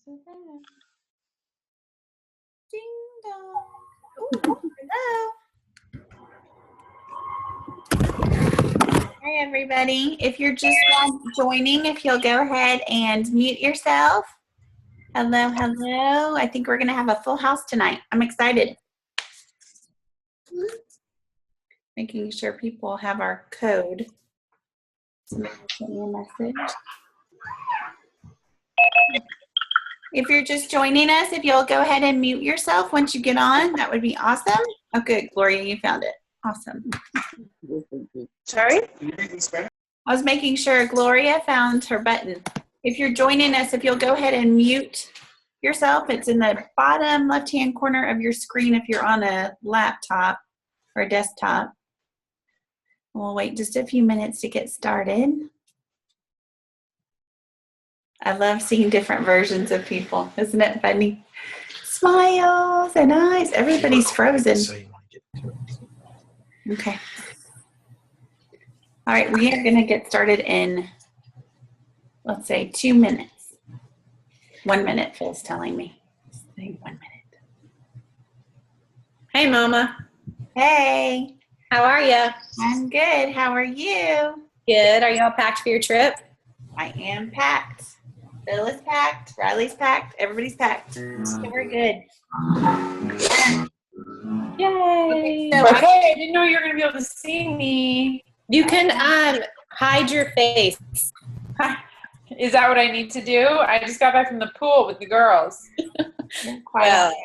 Ding dong. Ooh, hello. Hi, everybody. If you're just joining, if you'll go ahead and mute yourself. Hello, hello. I think we're going to have a full house tonight. I'm excited. Making sure people have our code. Somebody sent me a message. If you're just joining us, if you'll go ahead and mute yourself once you get on, that would be awesome. Oh, good. Gloria, you found it. Awesome. Sorry? I was making sure Gloria found her button. If you're joining us, if you'll go ahead and mute yourself, it's in the bottom left-hand corner of your screen if you're on a laptop or a desktop. We'll wait just a few minutes to get started. I love seeing different versions of people. Isn't it funny? Smiles and eyes. Everybody's frozen. Okay. All right, we are going to get started in, let's say, 2 minutes. 1 minute, Phil's telling me. Say 1 minute. Hey, Mama. Hey. How are you? I'm good. How are you? Good. Are you all packed for your trip? I am packed. Phil is packed. Riley's packed. Everybody's packed. So we're good. Yay. Okay, so I didn't know you were going to be able to see me. You can hide your face. Is that what I need to do? I just got back from the pool with the girls. Well,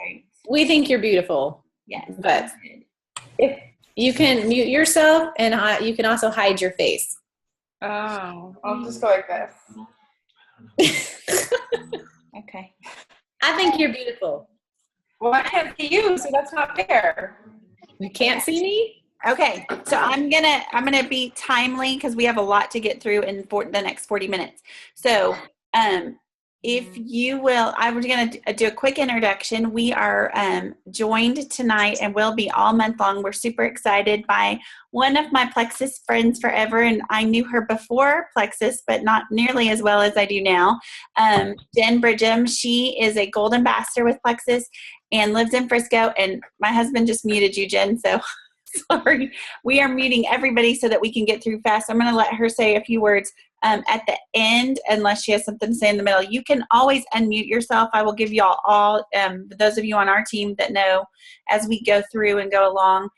we think you're beautiful. Yes. But if you can mute yourself and you can also hide your face. Oh, I'll just go like this. Okay. I think you're beautiful. Well, I can't see you, so that's not fair. You can't see me? Okay, so I'm gonna be timely because we have a lot to get through in the next 40 minutes. So if you will, I was going to do a quick introduction. We are joined tonight and will be all month long. We're super excited by one of my Plexus friends forever, and I knew her before Plexus, but not nearly as well as I do now. Jen Bridgham, she is a gold ambassador with Plexus and lives in Frisco, and my husband just muted you, Jen, so sorry. We are muting everybody so that we can get through fast. I'm going to let her say a few words at the end, unless she has something to say in the middle. You can always unmute yourself. I will give you all those of you on our team that know as we go through and go along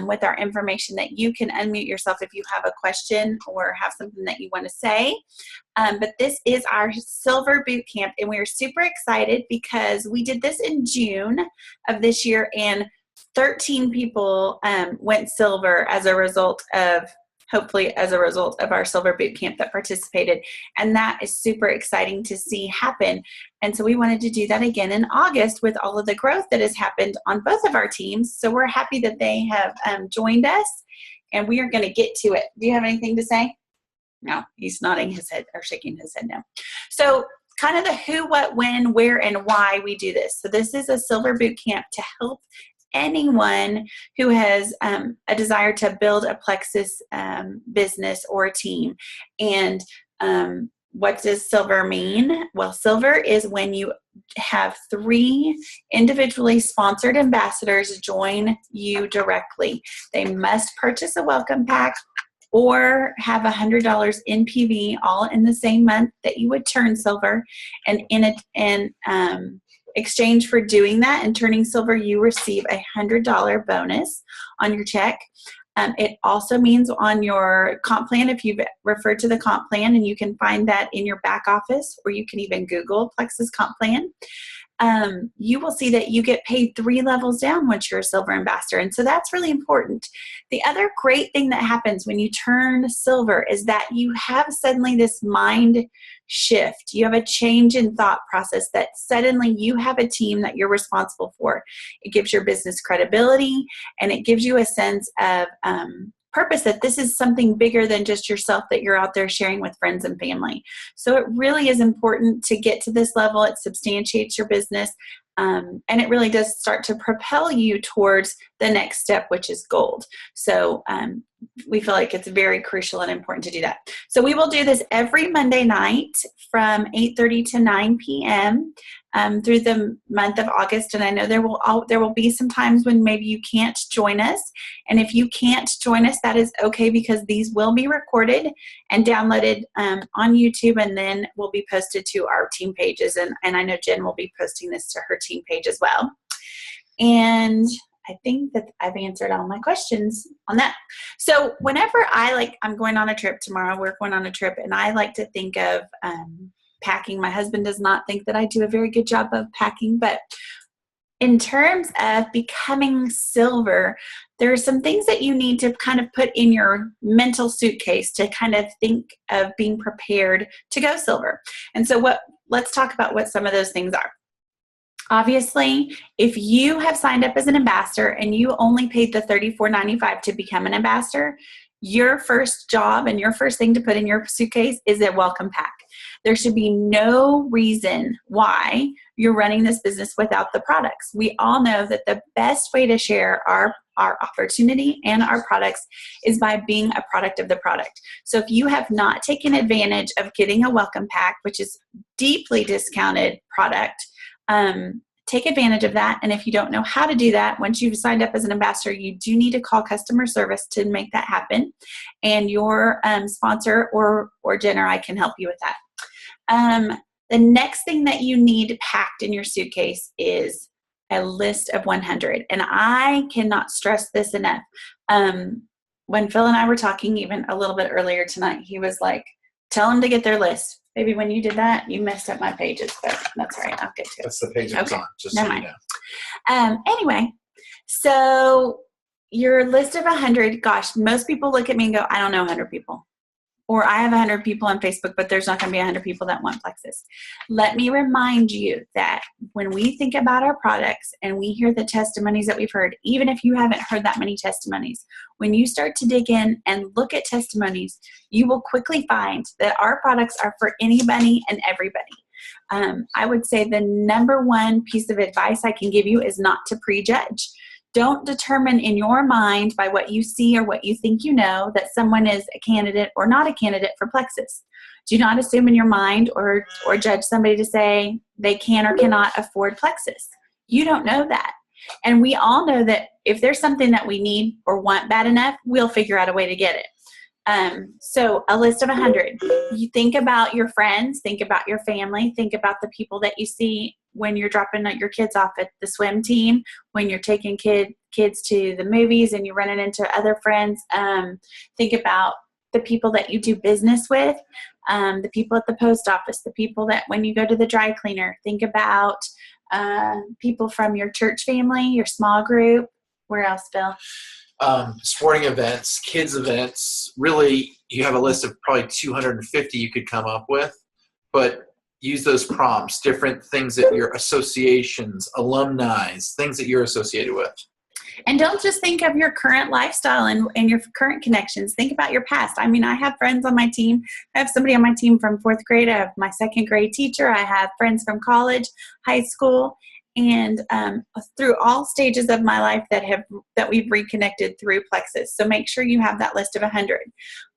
with our information that you can unmute yourself if you have a question or have something that you want to say. But this is our Silver Boot Camp, and we are super excited because we did this in June of this year, and 13 people went silver as a result of, hopefully as a result of our Silver Boot Camp that participated. And that is super exciting to see happen. And so we wanted to do that again in August with all of the growth that has happened on both of our teams. So we're happy that they have joined us, and we are going to get to it. Do you have anything to say? No, he's nodding his head or shaking his head no. So kind of the who, what, when, where, and why we do this. So this is a Silver Boot Camp to help anyone who has a desire to build a Plexus business or a team. And what does silver mean? Well, silver is when you have 3 individually sponsored ambassadors join you directly. They must purchase a welcome pack or have $100 in PV all in the same month that you would turn silver. And in exchange for doing that and turning silver, you receive a $100 bonus on your check. It also means on your comp plan, if you've referred to the comp plan, and you can find that in your back office, or you can even Google Plexus comp plan, you will see that you get paid 3 levels down once you're a silver ambassador. And so that's really important. The other great thing that happens when you turn silver is that you have suddenly this mind shift. You have a change in thought process that suddenly you have a team that you're responsible for. It gives your business credibility, and it gives you a sense of purpose that this is something bigger than just yourself that you're out there sharing with friends and family. So it really is important to get to this level. It substantiates your business, and it really does start to propel you towards the next step, which is gold. So we feel like it's very crucial and important to do that. So we will do this every Monday night from 8:30 to 9 p.m. Through the month of August. And I know there will be some times when maybe you can't join us. And if you can't join us, that is okay, because these will be recorded and downloaded on YouTube, and then will be posted to our team pages. And I know Jen will be posting this to her team page as well. And I think that I've answered all my questions on that. So whenever I'm going on a trip tomorrow, we're going on a trip, and I like to think of packing. My husband does not think that I do a very good job of packing, but in terms of becoming silver, there are some things that you need to kind of put in your mental suitcase to kind of think of being prepared to go silver. And so let's talk about what some of those things are. Obviously, if you have signed up as an ambassador and you only paid the $34.95 to become an ambassador, your first job and your first thing to put in your suitcase is a welcome pack. There should be no reason why you're running this business without the products. We all know that the best way to share our opportunity and our products is by being a product of the product. So if you have not taken advantage of getting a welcome pack, which is deeply discounted product, take advantage of that. And if you don't know how to do that, once you've signed up as an ambassador, you do need to call customer service to make that happen. And your sponsor or Jen or I can help you with that. The next thing that you need packed in your suitcase is a list of 100. And I cannot stress this enough. When Phil and I were talking even a little bit earlier tonight, he was like, tell them to get their list. Maybe when you did that, you messed up my pages, but that's all right. I'll get to it. That's the page it's on, just Never so you mind. know. Anyway, so your list of 100, gosh, most people look at me and go, I don't know 100 people. Or I have 100 people on Facebook, but there's not going to be 100 people that want Plexus. Let me remind you that when we think about our products and we hear the testimonies that we've heard, even if you haven't heard that many testimonies, when you start to dig in and look at testimonies, you will quickly find that our products are for anybody and everybody. I would say the number one piece of advice I can give you is not to prejudge. Don't determine in your mind by what you see or what you think you know that someone is a candidate or not a candidate for Plexus. Do not assume in your mind or judge somebody to say they can or cannot afford Plexus. You don't know that. And we all know that if there's something that we need or want bad enough, we'll figure out a way to get it. So a list of 100. You think about your friends, think about your family, think about the people that you see when you're dropping your kids off at the swim team, when you're taking kids to the movies and you're running into other friends. Think about the people that you do business with, the people at the post office, the people that when you go to the dry cleaner. Think about people from your church family, your small group. Where else, Bill? Sporting events, kids events. Really, you have a list of probably 250 you could come up with, but use those prompts, different things that your associations, alumni, things that you're associated with. And don't just think of your current lifestyle and your current connections. Think about your past. I mean, I have friends on my team. I have somebody on my team from 4th grade. I have my 2nd grade teacher. I have friends from college, high school, and through all stages of my life that we've reconnected through Plexus. So make sure you have that list of 100.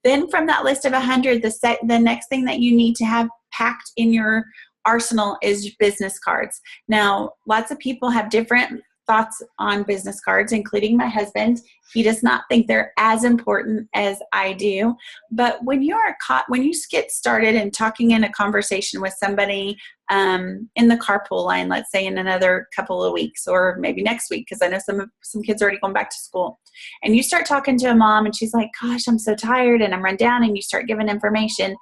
Then from that list of 100, the next thing that you need to have packed in your arsenal is business cards. Now, lots of people have different thoughts on business cards, including my husband. He does not think they're as important as I do. But when you get started and talking in a conversation with somebody in the carpool line, let's say in another couple of weeks or maybe next week, because I know some kids are already going back to school, and you start talking to a mom and she's like, gosh, I'm so tired and I'm run down, and you start giving information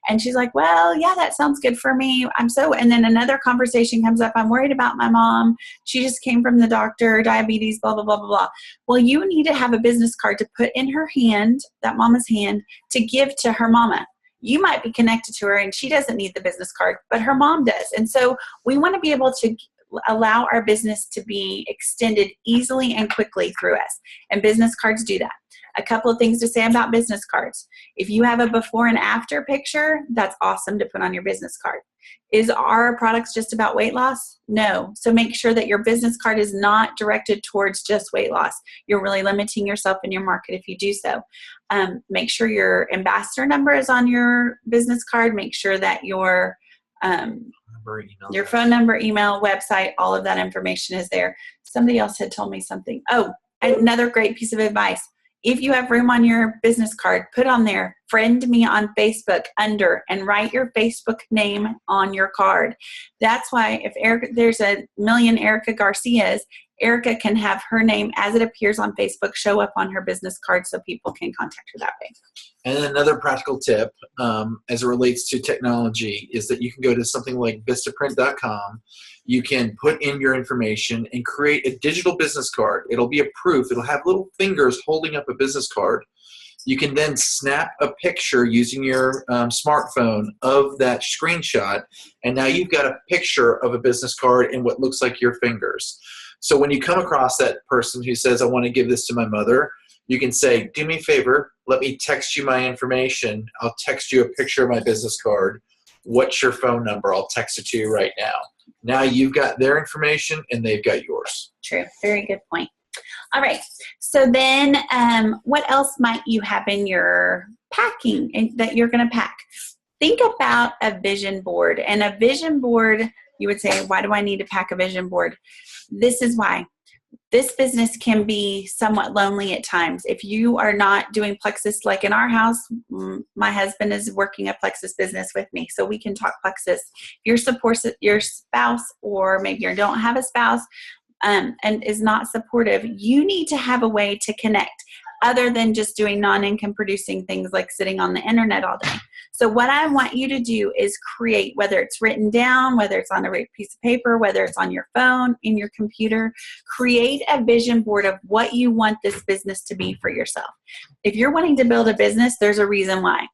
and she's like, well, yeah, that sounds good for me. And then another conversation comes up. I'm worried about my mom. She just came from the doctor, diabetes, blah, blah, blah, blah, blah. Well, you need to have a business card to put in her hand, that mama's hand, to give to her mama. You might be connected to her and she doesn't need the business card, but her mom does. And so we want to be able to allow our business to be extended easily and quickly through us. And business cards do that. A couple of things to say about business cards. If you have a before and after picture, that's awesome to put on your business card. Is our products just about weight loss? No. So make sure that your business card is not directed towards just weight loss. You're really limiting yourself in your market if you do so. Make sure your ambassador number is on your business card. Make sure that your phone number, email, website, all of that information is there. Somebody else had told me something. Oh, another great piece of advice. If you have room on your business card, put on there, friend me on Facebook under, and write your Facebook name on your card. That's why if there's a million Erica Garcias, Erica can have her name as it appears on Facebook show up on her business card so people can contact her that way. And another practical tip as it relates to technology is that you can go to something like vistaprint.com. You can put in your information and create a digital business card. It'll be a proof. It'll have little fingers holding up a business card. You can then snap a picture using your smartphone of that screenshot, and now you've got a picture of a business card in what looks like your fingers. So when you come across that person who says, I want to give this to my mother, you can say, do me a favor, let me text you my information. I'll text you a picture of my business card. What's your phone number? I'll text it to you right now. Now you've got their information and they've got yours. True. Very good point. All right. So then what else might you have in your packing that you're going to pack? Think about a vision board. And a vision board, you would say, why do I need to pack a vision board? This is why. This business can be somewhat lonely at times. If you are not doing Plexus, like in our house, my husband is working a Plexus business with me, so we can talk Plexus. If your spouse, or maybe you don't have a spouse and is not supportive, you need to have a way to connect other than just doing non-income producing things like sitting on the internet all day. So what I want you to do is create, whether it's written down, whether it's on a piece of paper, whether it's on your phone, in your computer, create a vision board of what you want this business to be for yourself. If you're wanting to build a business, there's a reason why.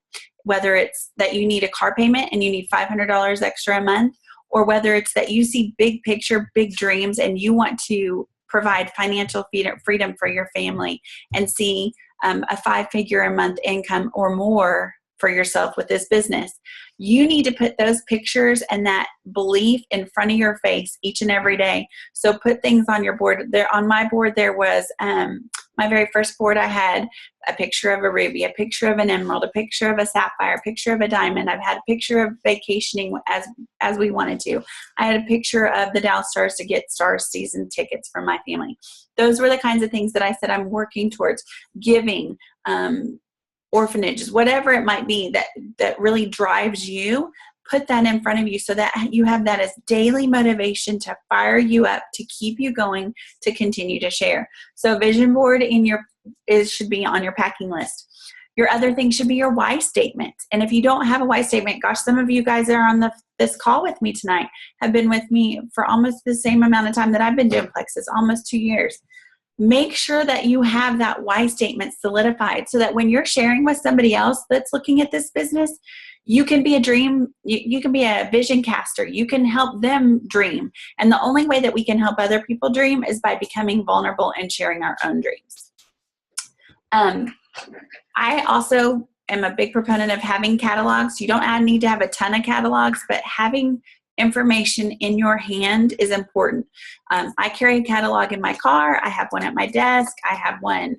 Whether it's that you need a car payment and you need $500 extra a month, or whether it's that you see big picture, big dreams, and you want to provide financial freedom for your family and see a 5-figure a month income or more for yourself with this business. You need to put those pictures and that belief in front of your face each and every day. So put things on your board. There on my board, there was my very first board. I had a picture of a ruby, a picture of an emerald, a picture of a sapphire, a picture of a diamond. I've had a picture of vacationing as we wanted to. I had a picture of the Dallas Stars to get Stars season tickets for my family. Those were the kinds of things that I said I'm working towards. Giving, orphanages, whatever it might be that really drives you. Put that in front of you so that you have that as daily motivation to fire you up, to keep you going, to continue to share. So vision board should be on your packing list. Your other thing should be your why statement. And if you don't have a why statement, gosh, some of you guys that are on this call with me tonight have been with me for almost the same amount of time that I've been doing Plexus, almost 2 years. Make sure that you have that why statement solidified so that when you're sharing with somebody else that's looking at this business, you can be you can be a vision caster. You can help them dream. And the only way that we can help other people dream is by becoming vulnerable and sharing our own dreams. I also am a big proponent of having catalogs. You don't need to have a ton of catalogs, but having information in your hand is important. I carry a catalog in my car. I have one at my desk. I have one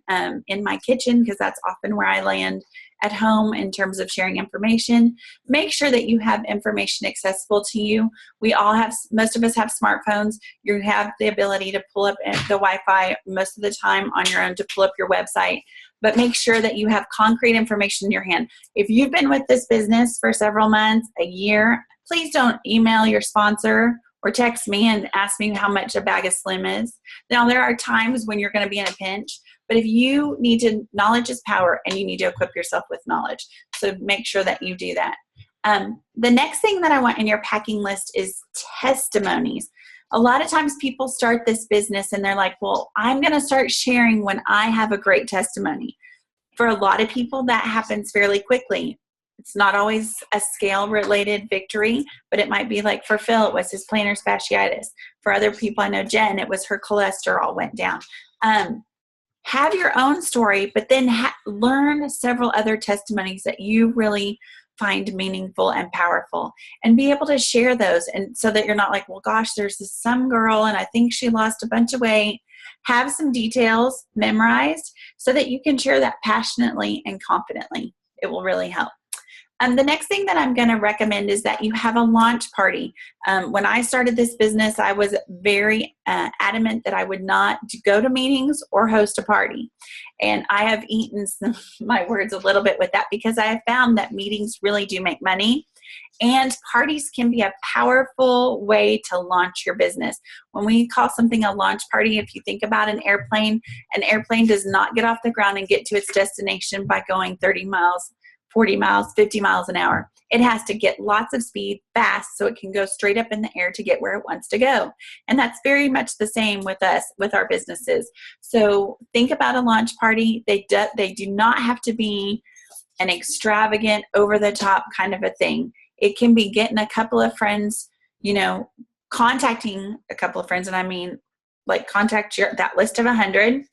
in my kitchen because that's often where I land at home in terms of sharing information. Make sure that you have information accessible to you. Most of us have smartphones. You have the ability to pull up the Wi-Fi most of the time on your own to pull up your website. But make sure that you have concrete information in your hand. If you've been with this business for several months, a year, please don't email your sponsor or text me and ask me how much a bag of Slim is. Now, there are times when you're going to be in a pinch, but if you need to, knowledge is power, and you need to equip yourself with knowledge. So make sure that you do that. The next thing that I want in your packing list is testimonies. A lot of times people start this business and they're like, well, I'm going to start sharing when I have a great testimony. For a lot of people, that happens fairly quickly. It's not always a scale-related victory, but it might be like for Phil, it was his plantar fasciitis. For other people, I know Jen, it was her cholesterol went down. have your own story, but then learn several other testimonies that you really find meaningful and powerful, and be able to share those. And so that you're not like, well, gosh, there's this some girl and I think she lost a bunch of weight. Have some details memorized so that you can share that passionately and confidently. It will really help. The next thing that I'm going to recommend is that you have a launch party. When I started this business, I was very adamant that I would not go to meetings or host a party. And I have eaten my words a little bit with that, because I have found that meetings really do make money. And parties can be a powerful way to launch your business. When we call something a launch party, if you think about an airplane does not get off the ground and get to its destination by going 30 miles, 40 miles, 50 miles an hour. It has to get lots of speed fast so it can go straight up in the air to get where it wants to go. And that's very much the same with us, with our businesses. So think about a launch party. They do not have to be an extravagant, over-the-top kind of a thing. It can be getting a couple of friends, contacting a couple of friends, and I mean, like, contact that list of 100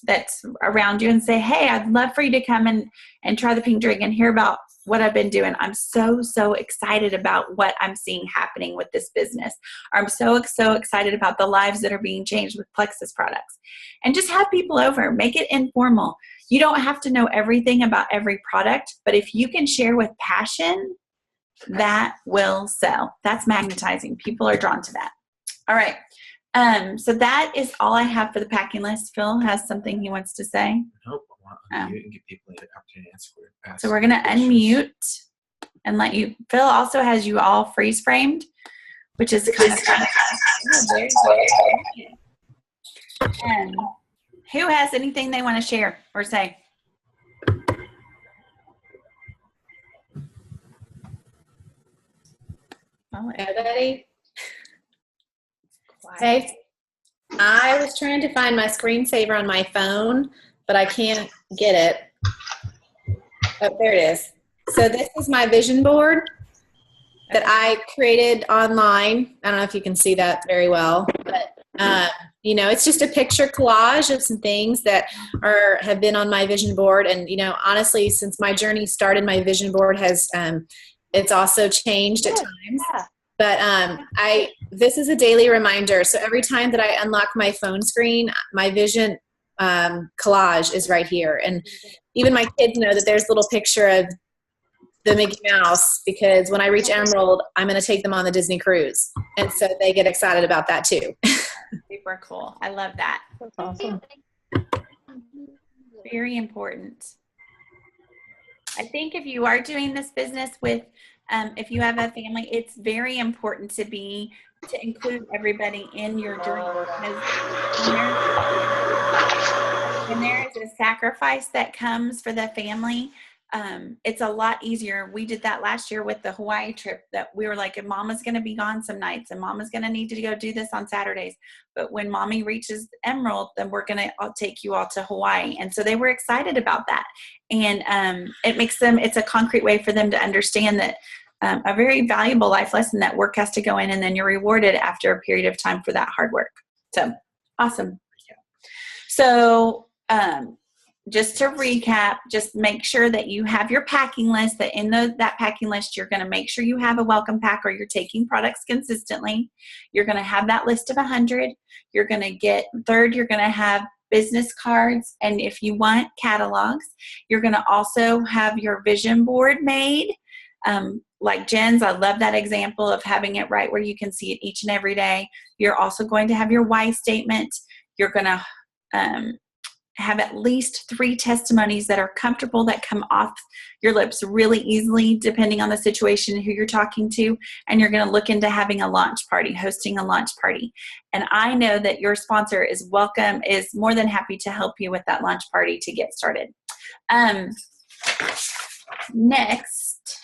that's around you and say, hey, I'd love for you to come and try the pink drink and hear about what I've been doing. I'm so excited about what I'm seeing happening with this business. I'm so excited about the lives that are being changed with Plexus products. And just have people over. Make it informal. You don't have to know everything about every product, but if you can share with passion, that will sell. That's magnetizing. People are drawn to that. All right. So that is all I have for the packing list. Phil has something he wants to say. Nope. I want to unmute and give people the opportunity to answer. So we're going to unmute and let you. Phil also has you all freeze framed, which is kind of fun. Who has anything they want to share or say? Everybody? Okay. I was trying to find my screensaver on my phone, but I can't get it. Oh, there it is. So this is my vision board that I created online. I don't know if you can see that very well, but it's just a picture collage of some things that have been on my vision board. And, honestly, since my journey started, my vision board has, it's also changed at times. Yeah. But this is a daily reminder. So every time that I unlock my phone screen, my vision collage is right here. And even my kids know that there's a little picture of the Mickey Mouse, because when I reach Emerald, I'm going to take them on the Disney cruise. And so they get excited about that too. Super cool. I love that. That's awesome. Very important. I think if you are doing this business with if you have a family, it's very important to include everybody in your journey, because when there is a sacrifice that comes for the family, it's a lot easier. We did that last year with the Hawaii trip, that we were like, if Mama's going to be gone some nights and Mama's going to need to go do this on Saturdays, but when Mommy reaches Emerald, then we're going to take you all to Hawaii. And so they were excited about that. And it's a concrete way for them to understand that a very valuable life lesson, that work has to go in and then you're rewarded after a period of time for that hard work. So awesome. So just to recap, just make sure that you have your packing list, that in that packing list, you're going to make sure you have a welcome pack, or you're taking products consistently. You're going to have that list of 100. You're going to you're going to have business cards, and if you want, catalogs. You're going to also have your vision board made. Like Jen's, I love that example of having it right where you can see it each and every day. You're also going to have your why statement. You're going to have at least 3 testimonies that are comfortable, that come off your lips really easily, depending on the situation, who you're talking to. And you're going to look into having a launch party, hosting a launch party. And I know that your sponsor is more than happy to help you with that launch party to get started. Next,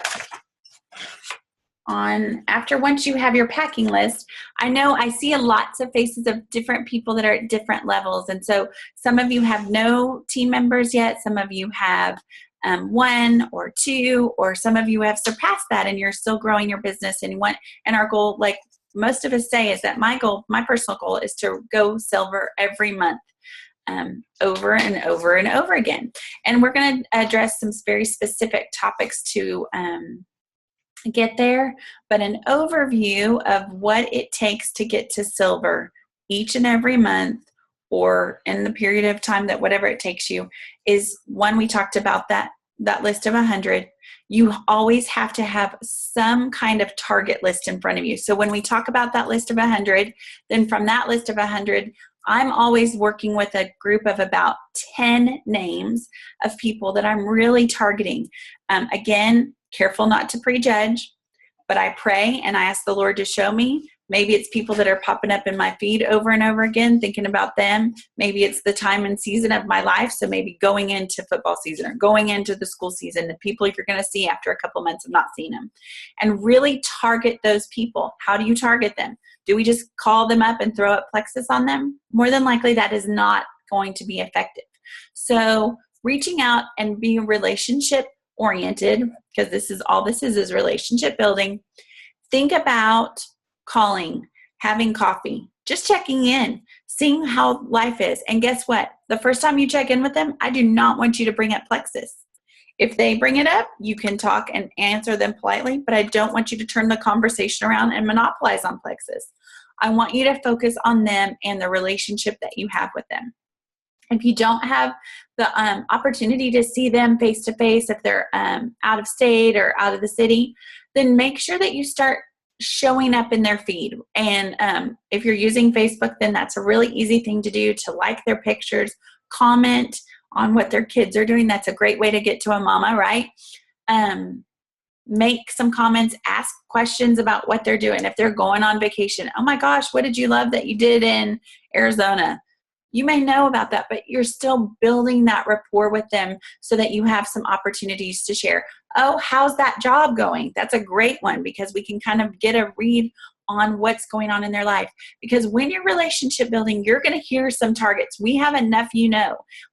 once you have your packing list, I see lots of faces of different people that are at different levels. And so some of you have no team members yet. Some of you have 1 or 2, or some of you have surpassed that and you're still growing your business. And our goal, like most of us say, is that my personal goal is to go silver every month. over and over and over again. And we're going to address some very specific topics to get there, but an overview of what it takes to get to silver each and every month, or in the period of time that whatever it takes you, is one. We talked about that list of 100. You always have to have some kind of target list in front of you. So when we talk about that list of 100, then from that list of 100, I'm always working with a group of about 10 names of people that I'm really targeting. Again, careful not to prejudge, but I pray and I ask the Lord to show me. Maybe it's people that are popping up in my feed over and over again, thinking about them. Maybe it's the time and season of my life. So maybe going into football season or going into the school season, the people you're going to see after a couple months of not seeing them. And really target those people. How do you target them? Do we just call them up and throw up Plexus on them? More than likely, that is not going to be effective. So reaching out and being relationship oriented, because this is relationship building. Think about calling, having coffee, just checking in, seeing how life is. And guess what? The first time you check in with them, I do not want you to bring up Plexus. If they bring it up, you can talk and answer them politely, but I don't want you to turn the conversation around and monopolize on Plexus. I want you to focus on them and the relationship that you have with them. If you don't have the opportunity to see them face to face, if they're out of state or out of the city, then make sure that you start showing up in their feed. And if you're using Facebook, then that's a really easy thing to do, to like their pictures, comment on what their kids are doing. That's a great way to get to a mama, right? Make some comments, ask questions about what they're doing. If they're going on vacation, oh my gosh, what did you love that you did in Arizona? You may know about that, but you're still building that rapport with them so that you have some opportunities to share. Oh, how's that job going? That's a great one, because we can kind of get a read on what's going on in their life. Because when you're relationship building, you're going to hear some targets. We have enough,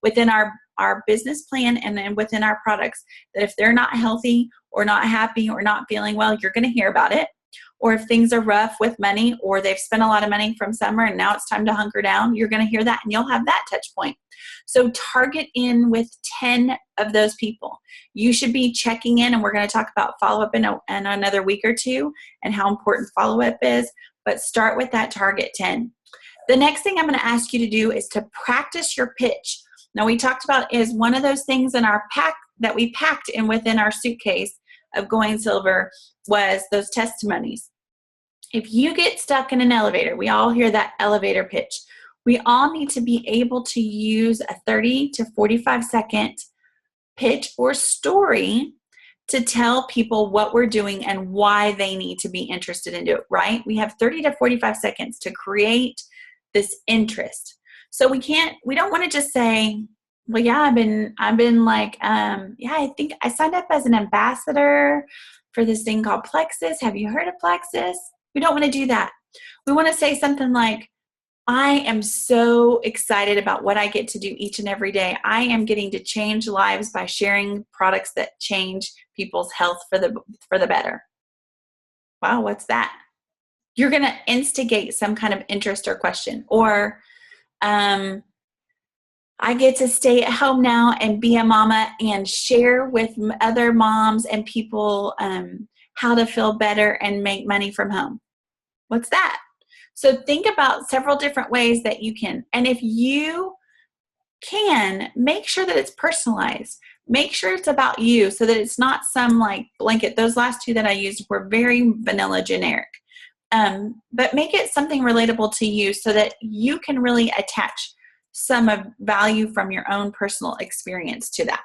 within our business plan and then within our products, that if they're not healthy or not happy or not feeling well, you're going to hear about it. Or if things are rough with money, or they've spent a lot of money from summer and now it's time to hunker down, you're going to hear that and you'll have that touch point. So target in with 10 of those people. You should be checking in, and we're going to talk about follow-up in another week or two and how important follow-up is, but start with that target 10. The next thing I'm going to ask you to do is to practice your pitch. Now, we talked about is one of those things in our pack that we packed in within our suitcase of going silver was those testimonies. If you get stuck in an elevator, we all hear that elevator pitch. We all need to be able to use a 30 to 45 second pitch or story to tell people what we're doing and why they need to be interested in it, right? We have 30 to 45 seconds to create this interest. So we don't want to just say, well, yeah, I've been like, I think I signed up as an ambassador for this thing called Plexus. Have you heard of Plexus? We don't want to do that. We want to say something like, I am so excited about what I get to do each and every day. I am getting to change lives by sharing products that change people's health for the better. Wow, what's that? You're going to instigate some kind of interest or question. Or, I get to stay at home now and be a mama and share with other moms and people how to feel better and make money from home. What's that? So think about several different ways that you can. And if you can, make sure that it's personalized. Make sure it's about you so that it's not some like blanket. Those last two that I used were very vanilla generic. But make it something relatable to you so that you can really attach some of value from your own personal experience to that.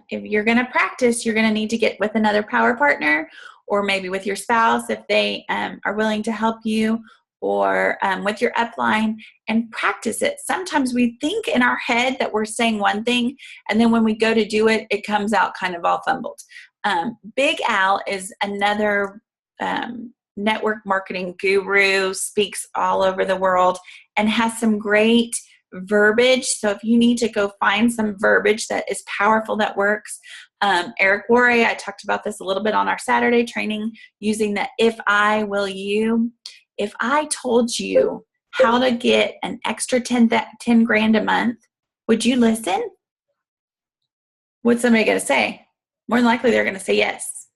If you're going to practice, you're going to need to get with another power partner, or maybe with your spouse if they are willing to help you, or with your upline, and practice it. Sometimes we think in our head that we're saying one thing, and then when we go to do it, it comes out kind of all fumbled. Big Al is another network marketing guru, speaks all over the world, and has some great verbiage. So if you need to go find some verbiage that is powerful, that works. Eric Worre, I talked about this a little bit on our Saturday training, using the if I will you. If I told you how to get an extra 10 grand a month, would you listen? What's somebody going to say? More than likely, they're going to say yes.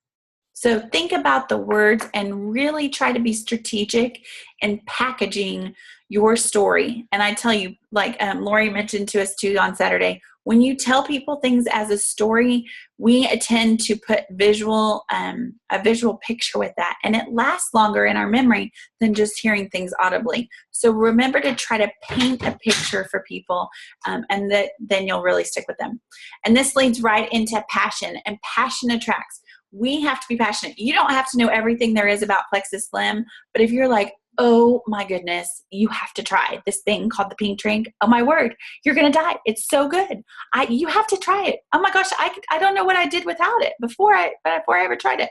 So think about the words and really try to be strategic in packaging your story. And I tell you, like Lori mentioned to us too on Saturday, when you tell people things as a story, we tend to put a visual picture with that, and it lasts longer in our memory than just hearing things audibly. So remember to try to paint a picture for people, and then you'll really stick with them. And this leads right into passion, and passion attracts. We have to be passionate. You don't have to know everything there is about Plexus Slim, but if you're like, oh my goodness, you have to try this thing called the pink drink. Oh my word, you're going to die. It's so good. You have to try it. Oh my gosh, I don't know what I did without it before I ever tried it.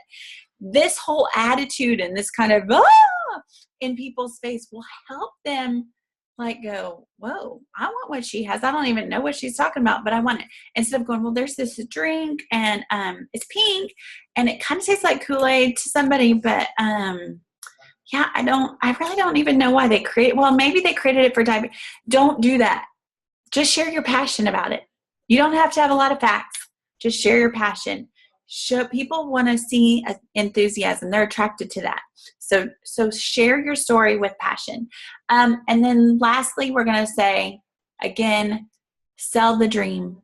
This whole attitude and this kind of in people's face will help them like go, whoa, I want what she has. I don't even know what she's talking about, but I want it. Instead of going, well, there's this drink and it's pink and it kind of tastes like Kool-Aid to somebody, but yeah, I really don't even know why they maybe they created it for diabetes. Don't do that. Just share your passion about it. You don't have to have a lot of facts. Just share your passion. People want to see enthusiasm. They're attracted to that. So share your story with passion. And then lastly, we're going to say, again, sell the dream,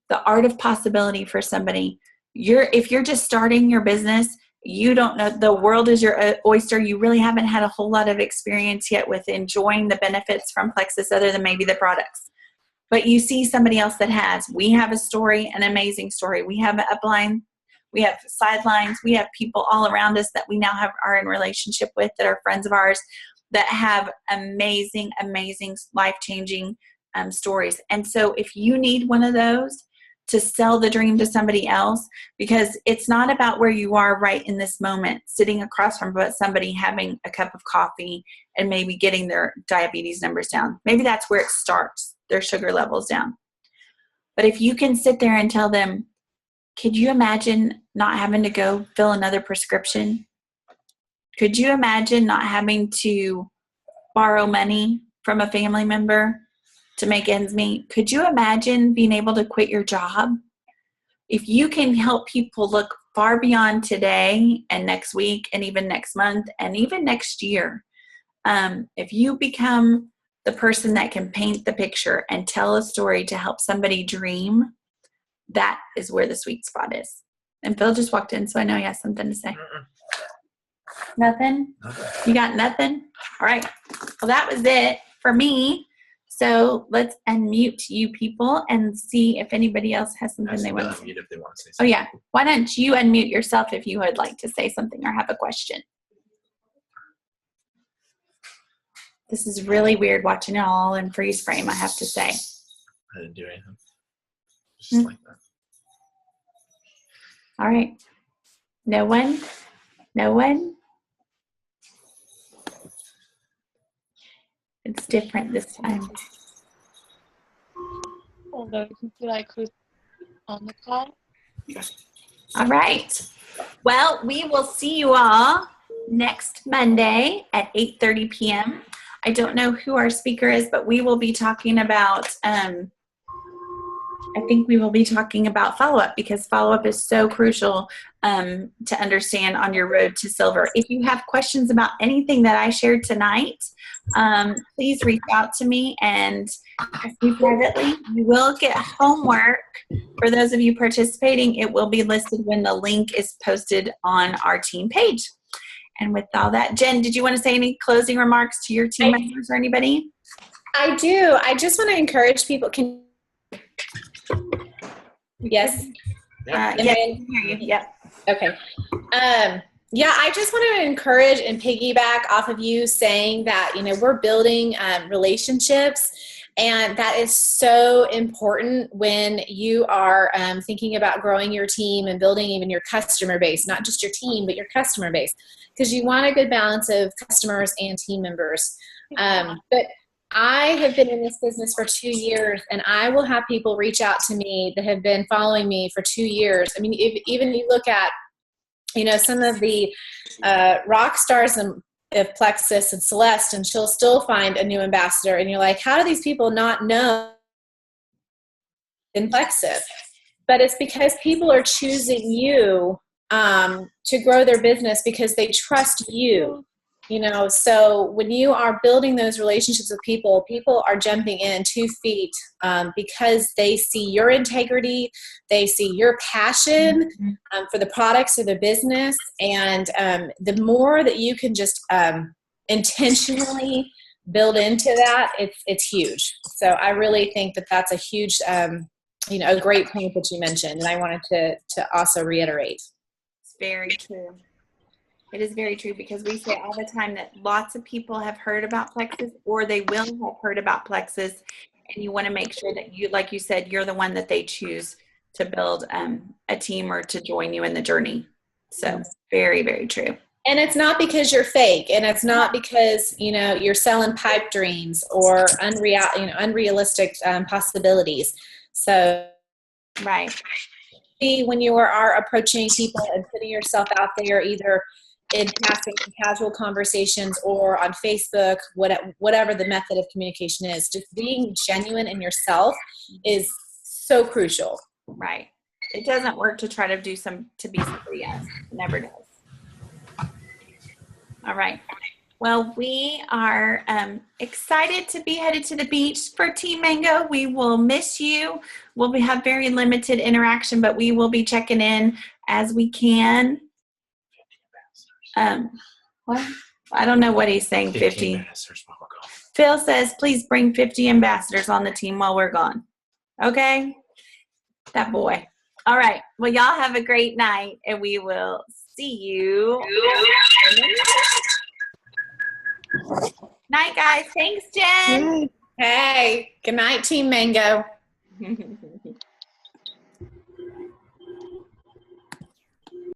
the art of possibility for somebody. If you're just starting your business, you don't know, the world is your oyster. You really haven't had a whole lot of experience yet with enjoying the benefits from Plexus other than maybe the products. But you see somebody else that has. We have a story, an amazing story. We have an upline. We have sidelines. We have people all around us that we now are in relationship with that are friends of ours that have amazing, amazing, life-changing stories. And so if you need one of those, to sell the dream to somebody else, because it's not about where you are right in this moment, sitting across from somebody having a cup of coffee and maybe getting their diabetes numbers down. Maybe that's where it starts, their sugar levels down. But if you can sit there and tell them, could you imagine not having to go fill another prescription? Could you imagine not having to borrow money from a family member to make ends meet? Could you imagine being able to quit your job? If you can help people look far beyond today and next week and even next month and even next year, if you become the person that can paint the picture and tell a story to help somebody dream, that is where the sweet spot is. And Phil just walked in, so I know he has something to say. Nothing? You got nothing? All right. Well, that was it for me. So let's unmute you people and see if anybody else has something they want to say. If they want to say something. Oh, yeah. Why don't you unmute yourself if you would like to say something or have a question? This is really weird watching it all in freeze frame, I have to say. I didn't do anything. Just like that. All right. No one? No one? It's different this time. Although you can feel like who's on the call. All right. Well, we will see you all next Monday at 8:30 p.m. I don't know who our speaker is, but we will be talking about, I think we will be talking about follow-up, because follow-up is so crucial to understand on your road to silver. If you have questions about anything that I shared tonight, please reach out to me and ask me privately. You will get homework. For those of you participating, it will be listed when the link is posted on our team page. And with all that, Jen, did you want to say any closing remarks to your team members or anybody? I do. I just want to encourage people. Yes. Yeah, I can hear you. Yep. Okay. Yeah, I just want to encourage and piggyback off of you saying that, we're building relationships, and that is so important when you are thinking about growing your team and building even your customer base, not just your team, but your customer base, because you want a good balance of customers and team members. But I have been in this business for 2 years, and I will have people reach out to me that have been following me for 2 years. I mean, even you look at, some of the rock stars if Plexus and Celeste, and she'll still find a new ambassador. And you're like, how do these people not know in Plexus? But it's because people are choosing you to grow their business because they trust you. You know, so when you are building those relationships with people, people are jumping in 2 feet because they see your integrity, they see your passion for the products or the business, and the more that you can just intentionally build into that, it's huge. So I really think that that's a huge, a great point that you mentioned, and I wanted to also reiterate. It's very true. It is very true, because we say all the time that lots of people have heard about Plexus, or they will have heard about Plexus, and you want to make sure that you, like you said, you're the one that they choose to build a team or to join you in the journey. So very, very true. And it's not because you're fake, and it's not because, you're selling pipe dreams or unrealistic possibilities. So right. When you are approaching people and putting yourself out there, either in passing casual conversations or on Facebook, whatever the method of communication is, just being genuine in yourself is so crucial. Right. It doesn't work to try to be somebody else. It never does. All right. Well, we are excited to be headed to the beach for Team Mango. We will miss you. We'll have very limited interaction, but we will be checking in as we can. What? I don't know what he's saying. 50 ambassadors while we're gone. Phil says, please bring 50 ambassadors on the team while we're gone. Okay? That boy. All right. Well, y'all have a great night, and we will see you. Night, guys. Thanks, Jen. Hey, good night, Team Mango.